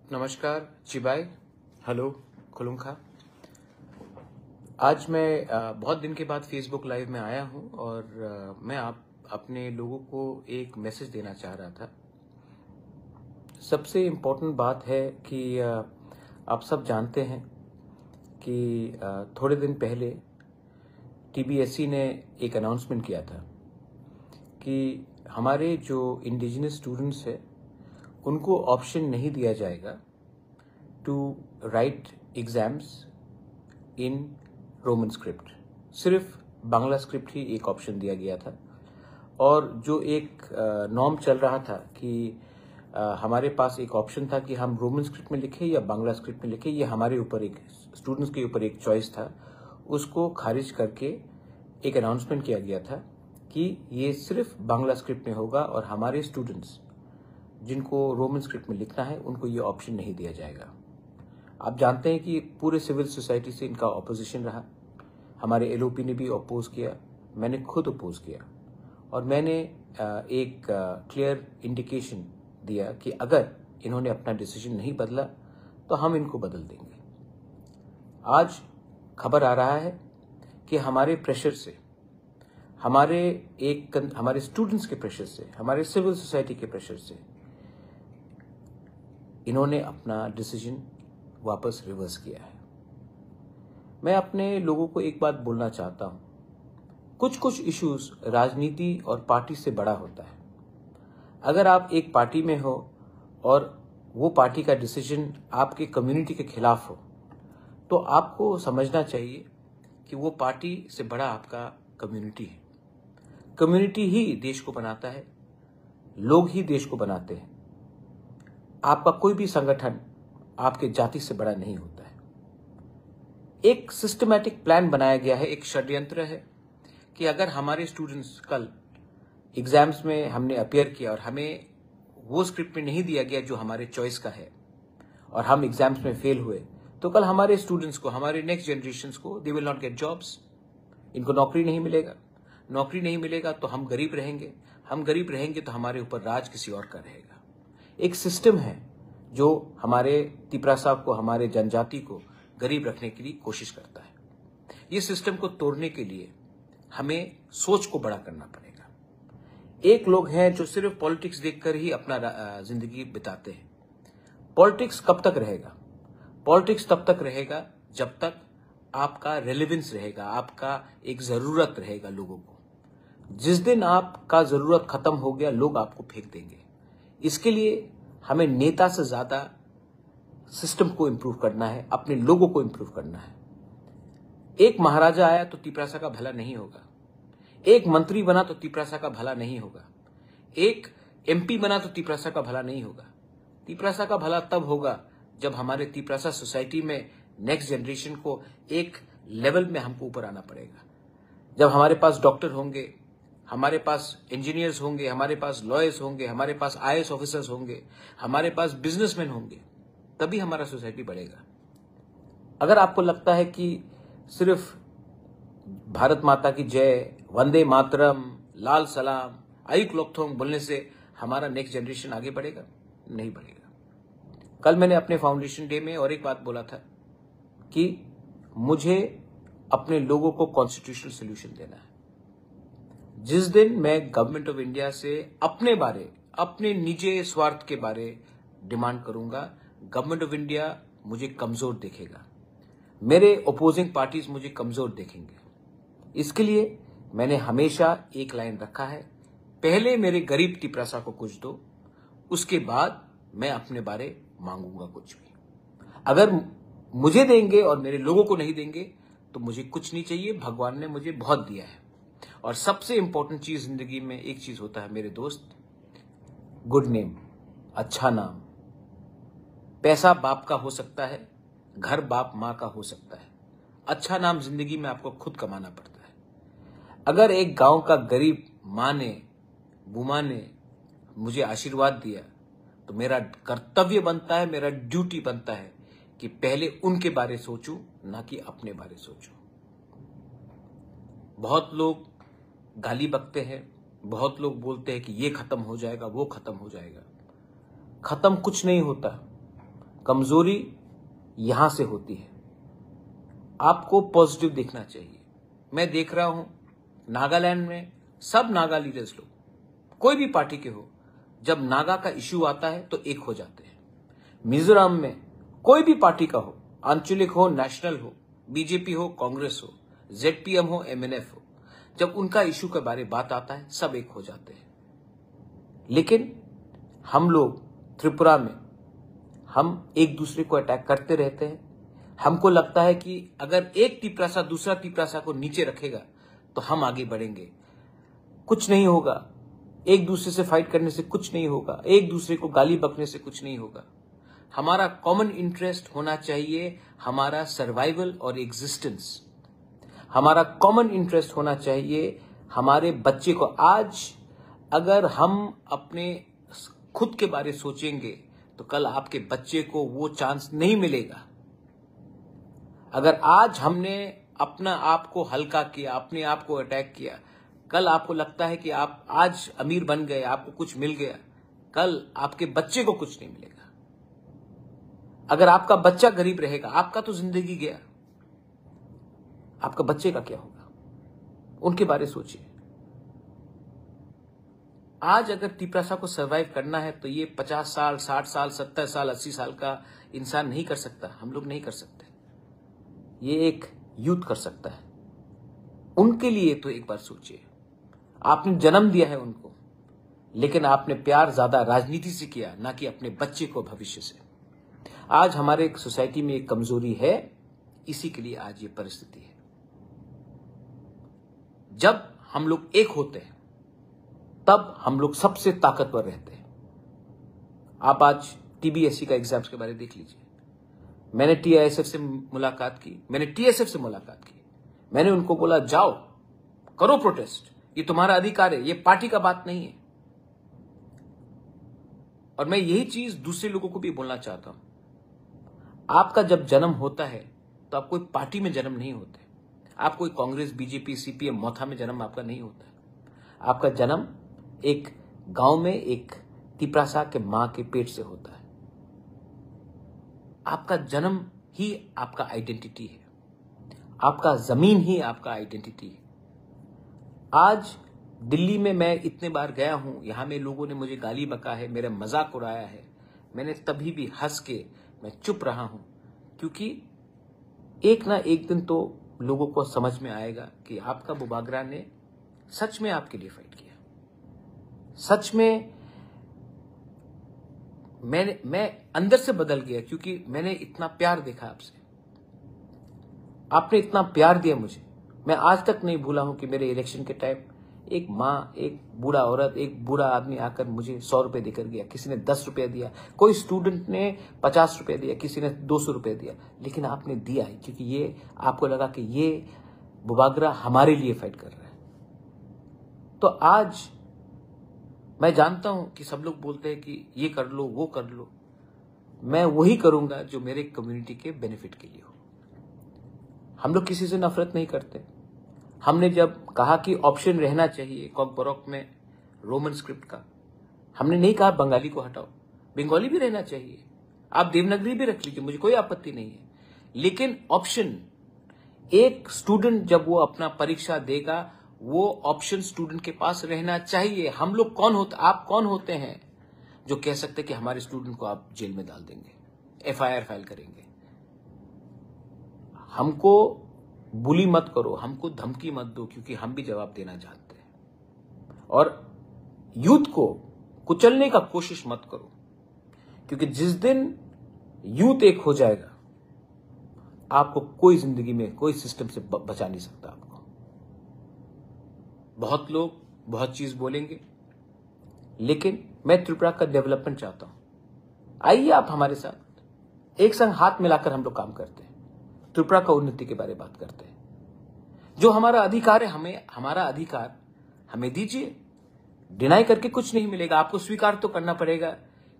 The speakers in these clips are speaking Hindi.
नमस्कार चिबाई, हेलो खुलुंखा। आज मैं बहुत दिन के बाद फेसबुक लाइव में आया हूं और मैं अपने लोगों को एक मैसेज देना चाह रहा था। सबसे इम्पोर्टेंट बात है कि आप सब जानते हैं कि थोड़े दिन पहले टीबीएससी ने एक अनाउंसमेंट किया था कि हमारे जो इंडिजिनस स्टूडेंट्स हैं उनको ऑप्शन नहीं दिया जाएगा to write exams in Roman script. सिर्फ बांग्ला स्क्रिप्ट ही एक ऑप्शन दिया गया था और जो एक नॉर्म चल रहा था कि हमारे पास एक ऑप्शन था कि हम रोमन स्क्रिप्ट में लिखें या बांग्ला स्क्रिप्ट में लिखें, ये हमारे ऊपर एक स्टूडेंट्स के ऊपर एक चॉइस था। उसको खारिज करके एक अनाउंसमेंट किया गया था कि ये सिर्फ बांग्ला स्क्रिप्ट में होगा और हमारे स्टूडेंट्स जिनको रोमन स्क्रिप्ट में लिखना है उनको ये ऑप्शन नहीं दिया जाएगा। आप जानते हैं कि पूरे सिविल सोसाइटी से इनका ऑपोजिशन रहा। हमारे एलओपी ने भी अपोज किया, मैंने खुद अपोज किया और मैंने एक क्लियर इंडिकेशन दिया कि अगर इन्होंने अपना डिसीजन नहीं बदला तो हम इनको बदल देंगे। आज खबर आ रहा है कि हमारे प्रेशर से, हमारे स्टूडेंट्स के प्रेशर से, हमारे सिविल सोसाइटी के प्रेशर से इन्होंने अपना डिसीजन वापस रिवर्स किया है। मैं अपने लोगों को एक बात बोलना चाहता हूं, कुछ इश्यूज राजनीति और पार्टी से बड़ा होता है। अगर आप एक पार्टी में हो और वो पार्टी का डिसीजन आपके कम्युनिटी के खिलाफ हो तो आपको समझना चाहिए कि वो पार्टी से बड़ा आपका कम्युनिटी है। कम्युनिटी ही देश को बनाता है, लोग ही देश को बनाते हैं। आपका कोई भी संगठन आपके जाति से बड़ा नहीं होता है। एक सिस्टमैटिक प्लान बनाया गया है, एक षड्यंत्र है कि अगर हमारे स्टूडेंट्स कल एग्जाम्स में हमने अपीयर किया और हमें वो स्क्रिप्ट में नहीं दिया गया जो हमारे चॉइस का है और हम एग्जाम्स में फेल हुए तो कल हमारे स्टूडेंट्स को, हमारे नेक्स्ट जनरेशन को, they will not get jobs. इनको नौकरी नहीं मिलेगा। नौकरी नहीं मिलेगा तो हम गरीब रहेंगे। हम गरीब रहेंगे तो हमारे ऊपर राज किसी और का रहेगा। एक सिस्टम है जो हमारे तिपरा साहब को, हमारे जनजाति को गरीब रखने के लिए कोशिश करता है। ये सिस्टम को तोड़ने के लिए हमें सोच को बड़ा करना पड़ेगा। एक लोग हैं जो सिर्फ पॉलिटिक्स देखकर ही अपना जिंदगी बिताते हैं। पॉलिटिक्स कब तक रहेगा? पॉलिटिक्स तब तक रहेगा जब तक आपका रेलेवेंस रहेगा, आपका एक जरूरत रहेगा लोगों को। जिस दिन आपका जरूरत खत्म हो गया, लोग आपको फेंक देंगे। इसके लिए हमें नेता से ज्यादा सिस्टम को इंप्रूव करना है, अपने लोगों को इंप्रूव करना है। एक महाराजा आया तो तिपरासा का भला नहीं होगा। एक मंत्री बना तो तिपरासा का भला नहीं होगा। एक एमपी बना तो तिपरासा का भला नहीं होगा। तिपरासा का भला तब होगा जब हमारे तिपरासा सोसाइटी में नेक्स्ट जनरेशन को एक लेवल में हमको ऊपर आना पड़ेगा। जब हमारे पास डॉक्टर होंगे, हमारे पास इंजीनियर्स होंगे, हमारे पास लॉयर्स होंगे, हमारे पास आईएएस ऑफिसर्स होंगे, हमारे पास बिजनेसमैन होंगे, तभी हमारा सोसाइटी बढ़ेगा। अगर आपको लगता है कि सिर्फ भारत माता की जय, वंदे मातरम, लाल सलाम, आयुक लोकथोंग बोलने से हमारा नेक्स्ट जनरेशन आगे बढ़ेगा, नहीं बढ़ेगा। कल मैंने अपने फाउंडेशन डे में और एक बात बोला था कि मुझे अपने लोगों को कॉन्स्टिट्यूशनल सोल्यूशन देना है। जिस दिन मैं गवर्नमेंट ऑफ इंडिया से अपने निजी स्वार्थ के बारे डिमांड करूंगा, गवर्नमेंट ऑफ इंडिया मुझे कमजोर देखेगा, मेरे अपोजिंग पार्टीज मुझे कमजोर देखेंगे। इसके लिए मैंने हमेशा एक लाइन रखा है, पहले मेरे गरीब तिपरासा को कुछ दो, उसके बाद मैं अपने बारे मांगूंगा कुछ भी। अगर मुझे देंगे और मेरे लोगों को नहीं देंगे तो मुझे कुछ नहीं चाहिए। भगवान ने मुझे बहुत दिया है और सबसे इंपॉर्टेंट चीज जिंदगी में एक चीज होता है मेरे दोस्त, गुड नेम, अच्छा नाम। पैसा बाप का हो सकता है, घर बाप मां का हो सकता है, अच्छा नाम जिंदगी में आपको खुद कमाना पड़ता है। अगर एक गांव का गरीब मां ने, बुमा ने मुझे आशीर्वाद दिया तो मेरा कर्तव्य बनता है, मेरा ड्यूटी बनता है कि पहले उनके बारे सोचूं, ना कि अपने बारे सोचूं। बहुत लोग गाली बकते हैं, बहुत लोग बोलते हैं कि ये खत्म हो जाएगा, वो खत्म हो जाएगा। खत्म कुछ नहीं होता। कमजोरी यहां से होती है। आपको पॉजिटिव देखना चाहिए। मैं देख रहा हूं नागालैंड में सब नागा लीडर्स लोग, कोई भी पार्टी के हो, जब नागा का इश्यू आता है तो एक हो जाते हैं। मिजोरम में कोई भी पार्टी का हो, आंचलिक हो, नेशनल हो, बीजेपी हो, कांग्रेस हो, जेडपीएम हो, एमएनएफ हो, जब उनका इश्यू के बारे में बात आता है सब एक हो जाते हैं। लेकिन हम लोग त्रिपुरा में हम एक दूसरे को अटैक करते रहते हैं। हमको लगता है कि अगर एक तिपरासा दूसरा तिपरासा को नीचे रखेगा तो हम आगे बढ़ेंगे। कुछ नहीं होगा, एक दूसरे से फाइट करने से कुछ नहीं होगा, एक दूसरे को गाली बकने से कुछ नहीं होगा। हमारा कॉमन इंटरेस्ट होना चाहिए हमारा सर्वाइवल और एग्जिस्टेंस। हमारा कॉमन इंटरेस्ट होना चाहिए हमारे बच्चे को। आज अगर हम अपने खुद के बारे सोचेंगे तो कल आपके बच्चे को वो चांस नहीं मिलेगा। अगर आज हमने अपना आप को हल्का किया, अपने आप को अटैक किया, कल आपको लगता है कि आप आज अमीर बन गए, आपको कुछ मिल गया, कल आपके बच्चे को कुछ नहीं मिलेगा। अगर आपका बच्चा गरीब रहेगा, आपका तो जिंदगी गया, आपका बच्चे का क्या होगा? उनके बारे सोचिए। आज अगर तिपरासा को सर्वाइव करना है तो ये 50 साल, 60 साल, 70 साल, 80 साल का इंसान नहीं कर सकता। हम लोग नहीं कर सकते। ये एक यूथ कर सकता है। उनके लिए तो एक बार सोचिए। आपने जन्म दिया है उनको, लेकिन आपने प्यार ज्यादा राजनीति से किया, ना कि अपने बच्चे को भविष्य से। आज हमारे एक सोसाइटी में एक कमजोरी है, इसी के लिए आज ये परिस्थिति है। जब हम लोग एक होते हैं तब हम लोग सबसे ताकतवर रहते हैं। आप आज टीबीएससी का एग्जाम्स के बारे में देख लीजिए। मैंने टीआईएसएफ से मुलाकात की, मैंने टीएसएफ से मुलाकात की। मैंने उनको बोला जाओ करो प्रोटेस्ट, ये तुम्हारा अधिकार है, ये पार्टी का बात नहीं है। और मैं यही चीज दूसरे लोगों को भी बोलना चाहता हूं। आपका जब जन्म होता है तो आप कोई पार्टी में जन्म नहीं होते। आप कोई कांग्रेस, बीजेपी, सीपीएम, मोथा में जन्म आपका नहीं होता है। आपका जन्म एक गांव में एक तिपरासा के मां के पेट से होता है। आपका जन्म ही आपका आइडेंटिटी है। आपका जमीन ही आपका आइडेंटिटी है। आज दिल्ली में मैं इतने बार गया हूं, यहां में लोगों ने मुझे गाली बका है, मेरा मजाक उड़ाया है। मैंने तभी भी हंस के मैं चुप रहा हूं, क्योंकि एक ना एक दिन तो लोगों को समझ में आएगा कि आपका बुबागरा ने सच में आपके लिए फाइट किया। सच में मैं अंदर से बदल गया, क्योंकि मैंने इतना प्यार देखा आपसे। आपने इतना प्यार दिया मुझे। मैं आज तक नहीं भूला हूं कि मेरे इलेक्शन के टाइम एक माँ, एक बूढ़ा औरत, एक बूढ़ा आदमी आकर मुझे 100 रुपए देकर गया। किसी ने 10 रुपया दिया, कोई स्टूडेंट ने 50 रुपए दिया, किसी ने 200 रुपए दिया, लेकिन आपने दिया है क्योंकि ये आपको लगा कि ये बुबागरा हमारे लिए फाइट कर रहा है। तो आज मैं जानता हूं कि सब लोग बोलते हैं कि ये कर लो, वो कर लो। मैं वही करूंगा जो मेरे कम्युनिटी के बेनिफिट के लिए हो। हम लोग किसी से नफरत नहीं करते। हमने जब कहा कि ऑप्शन रहना चाहिए कॉकबॉरोक में रोमन स्क्रिप्ट का, हमने नहीं कहा बंगाली को हटाओ, बंगाली भी रहना चाहिए, आप देवनागरी भी रख लीजिए, मुझे कोई आपत्ति नहीं है। लेकिन ऑप्शन, एक स्टूडेंट जब वो अपना परीक्षा देगा, वो ऑप्शन स्टूडेंट के पास रहना चाहिए। हम लोग कौन होते, आप कौन होते हैं जो कह सकते कि हमारे स्टूडेंट को आप जेल में डाल देंगे, एफआईआर फाइल करेंगे? हमको बुली मत करो, हमको धमकी मत दो, क्योंकि हम भी जवाब देना जानते हैं। और यूथ को कुचलने का कोशिश मत करो, क्योंकि जिस दिन यूथ एक हो जाएगा, आपको कोई जिंदगी में कोई सिस्टम से बचा नहीं सकता। आपको बहुत लोग बहुत चीज बोलेंगे, लेकिन मैं त्रिपुरा का डेवलपमेंट चाहता हूं। आइए आप हमारे साथ, एक संग हाथ मिलाकर हम लोग काम करते हैं, त्रिपुरा का उन्नति के बारे में बात करते हैं। जो हमारा अधिकार है, हमारा अधिकार हमें दीजिए। डिनाई करके कुछ नहीं मिलेगा। आपको स्वीकार तो करना पड़ेगा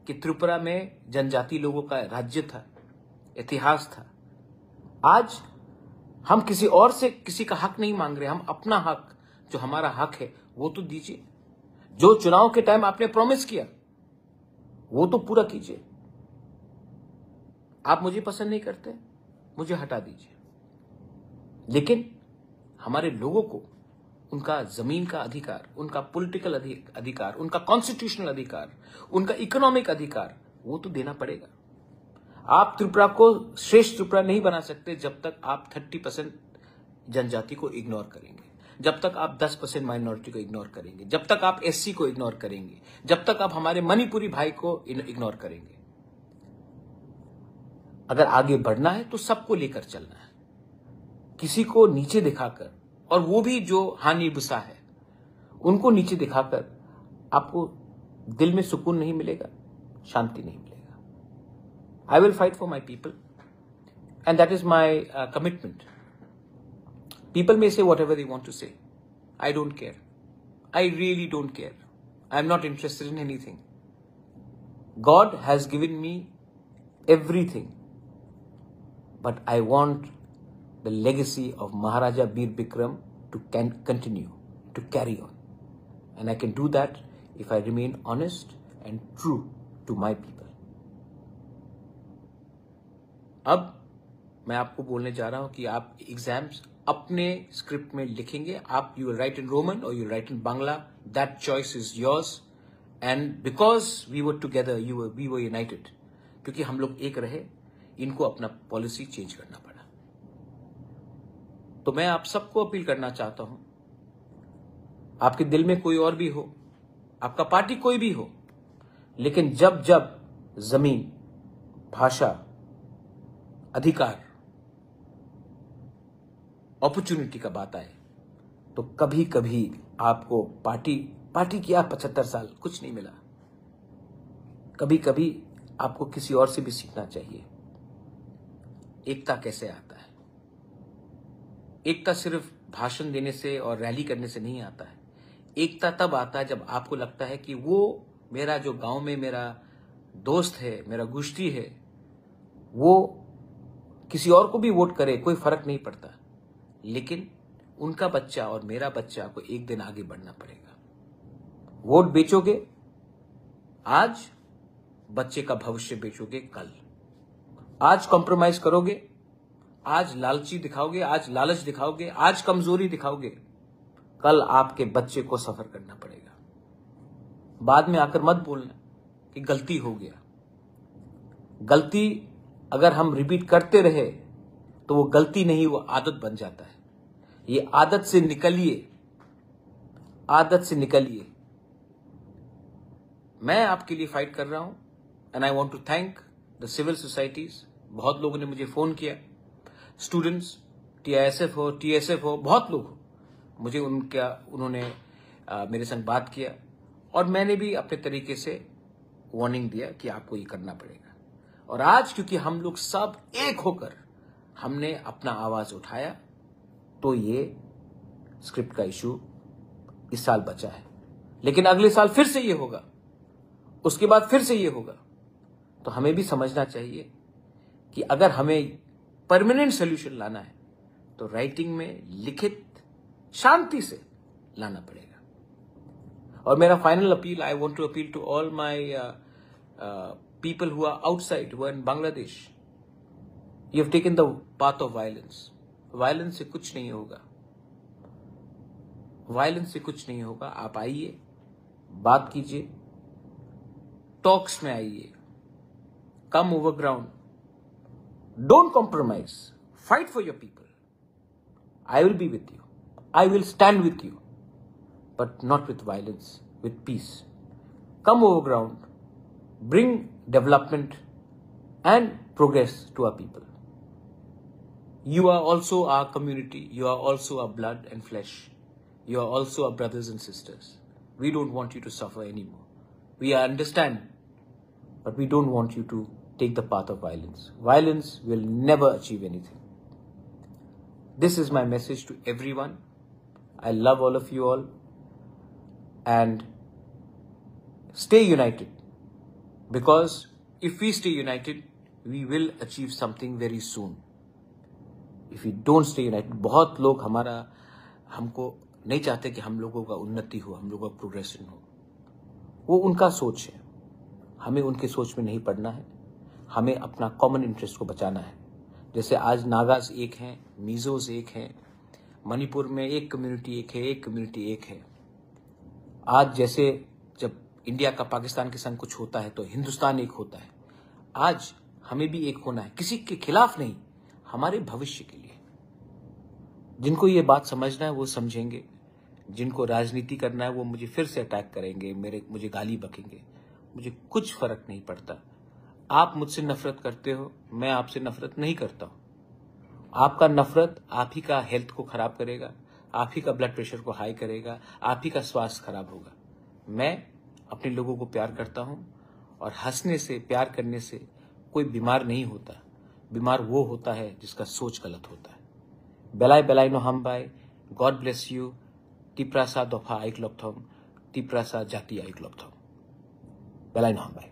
कि त्रिपुरा में जनजाति लोगों का राज्य था, इतिहास था। आज हम किसी और से किसी का हक नहीं मांग रहे, हम अपना हक, जो हमारा हक है वो तो दीजिए। जो चुनाव के टाइम आपने प्रॉमिस किया वो तो पूरा कीजिए। आप मुझे पसंद नहीं करते, मुझे हटा दीजिए, लेकिन हमारे लोगों को उनका जमीन का अधिकार, उनका पॉलिटिकल अधिकार, उनका कॉन्स्टिट्यूशनल अधिकार, उनका इकोनॉमिक अधिकार वो तो देना पड़ेगा। आप त्रिपुरा को श्रेष्ठ त्रिपुरा नहीं बना सकते जब तक आप 30% जनजाति को इग्नोर करेंगे, जब तक आप 10% माइनॉरिटी को इग्नोर करेंगे, जब तक आप एससी को इग्नोर करेंगे, जब तक आप हमारे मणिपुरी भाई को इग्नोर करेंगे। अगर आगे बढ़ना है तो सबको लेकर चलना है, किसी को नीचे दिखाकर, और वो भी जो हानि बुसा है उनको नीचे दिखाकर आपको दिल में सुकून नहीं मिलेगा, शांति नहीं मिलेगा। I will fight for my people and that is my commitment. People may say whatever they want to say. I don't care. I really don't care. I am not interested in anything. God has given me everything. But I want the legacy of Maharaja Bir Bikram to continue, to carry on. And I can do that if I remain honest and true to my people. अब मैं आपको बोलने जा रहा हूं कि आप एग्जाम्स अपने स्क्रिप्ट में लिखेंगे। आप यू राइट इन रोमन और you write in Bangla, that choice is yours. And because we were together, we were united, क्योंकि हम लोग एक रहे, इनको अपना पॉलिसी चेंज करना पड़ा। तो मैं आप सबको अपील करना चाहता हूं, आपके दिल में कोई और भी हो, आपका पार्टी कोई भी हो, लेकिन जब जब जमीन, भाषा, अधिकार, अपॉर्चुनिटी का बात आए तो कभी कभी आपको पार्टी किया 75 साल कुछ नहीं मिला, कभी कभी आपको किसी और से भी सीखना चाहिए। एकता कैसे आता है? एकता सिर्फ भाषण देने से और रैली करने से नहीं आता है। एकता तब आता है जब आपको लगता है कि वो मेरा जो गांव में मेरा दोस्त है, मेरा गोष्ठी है, वो किसी और को भी वोट करे, कोई फर्क नहीं पड़ता, लेकिन उनका बच्चा और मेरा बच्चा को एक दिन आगे बढ़ना पड़ेगा। वोट बेचोगे आज, बच्चे का भविष्य बेचोगे कल। आज कॉम्प्रोमाइज करोगे, आज लालची दिखाओगे, आज लालच दिखाओगे, आज कमजोरी दिखाओगे, कल आपके बच्चे को सफर करना पड़ेगा। बाद में आकर मत बोलना कि गलती हो गया। गलती अगर हम रिपीट करते रहे तो वो गलती नहीं, वो आदत बन जाता है। ये आदत से निकलिए, आदत से निकलिए। मैं आपके लिए फाइट कर रहा हूं and I want to thank the civil societies. बहुत लोगों ने मुझे फोन किया, स्टूडेंट्स, टीआईएसएफ हो, टीएसएफ हो, बहुत लोग मुझे उन्होंने मेरे संग बात किया और मैंने भी अपने तरीके से वार्निंग दिया कि आपको ये करना पड़ेगा। और आज क्योंकि हम लोग सब एक होकर हमने अपना आवाज उठाया, तो ये स्क्रिप्ट का इशू इस साल बचा है, लेकिन अगले साल फिर से ये होगा, उसके बाद फिर से ये होगा। तो हमें भी समझना चाहिए कि अगर हमें परमानेंट सोल्यूशन लाना है तो राइटिंग में लिखित शांति से लाना पड़ेगा। और मेरा final appeal, I want to appeal to all my people who are outside, who are in Bangladesh. You have taken the path of violence. Violence से कुछ नहीं होगा, वायलेंस से कुछ नहीं होगा। आप आइए, बात कीजिए, टॉक्स में आइए, come over ground, don't compromise, fight for your people. I will be with you, I will stand with you, but not with violence, with peace. Come over ground, bring development and progress to our people. You are also our community. You are also our blood and flesh. You are also our brothers and sisters. We don't want you to suffer anymore. We understand, but we don't want you to take the path of violence. Violence will never achieve anything. This is my message to everyone. I love all of you all. And stay united. Because if we stay united, we will achieve something very soon. If we don't stay united, बहुत लोग हमको नहीं चाहते कि हम लोगों का उन्नति हो, हम लोगों का प्रोग्रेशन हो। वो उनका सोच है, हमें उनके सोच में नहीं पड़ना है। हमें अपना कॉमन इंटरेस्ट को बचाना है। जैसे आज नागाज एक हैं, मिजोज एक हैं, मणिपुर में एक कम्युनिटी एक है, एक कम्युनिटी एक है। आज जैसे जब इंडिया का पाकिस्तान के संग कुछ होता है तो हिंदुस्तान एक होता है। आज हमें भी एक होना है, किसी के खिलाफ नहीं, हमारे भविष्य के लिए। जिनको ये बात समझना है वो समझेंगे, जिनको राजनीति करना है वो मुझे फिर से अटैक करेंगे, मुझे गाली बकेंगे, मुझे कुछ फर्क नहीं पड़ता। आप मुझसे नफरत करते हो, मैं आपसे नफरत नहीं करता हूं। आपका नफरत आप ही का हेल्थ को खराब करेगा, आप ही का ब्लड प्रेशर को हाई करेगा, आप ही का स्वास्थ्य खराब होगा। मैं अपने लोगों को प्यार करता हूं और हंसने से, प्यार करने से कोई बीमार नहीं होता। बीमार वो होता है जिसका सोच गलत होता है। बेलाय बेलाय नो हमबाय, गॉड ब्लेस यू, टिप्रासा दफा आइक्लॉप्थम, टिप्रासा जाति आइक्लॉप्थम, बेलाय नो हमबाय।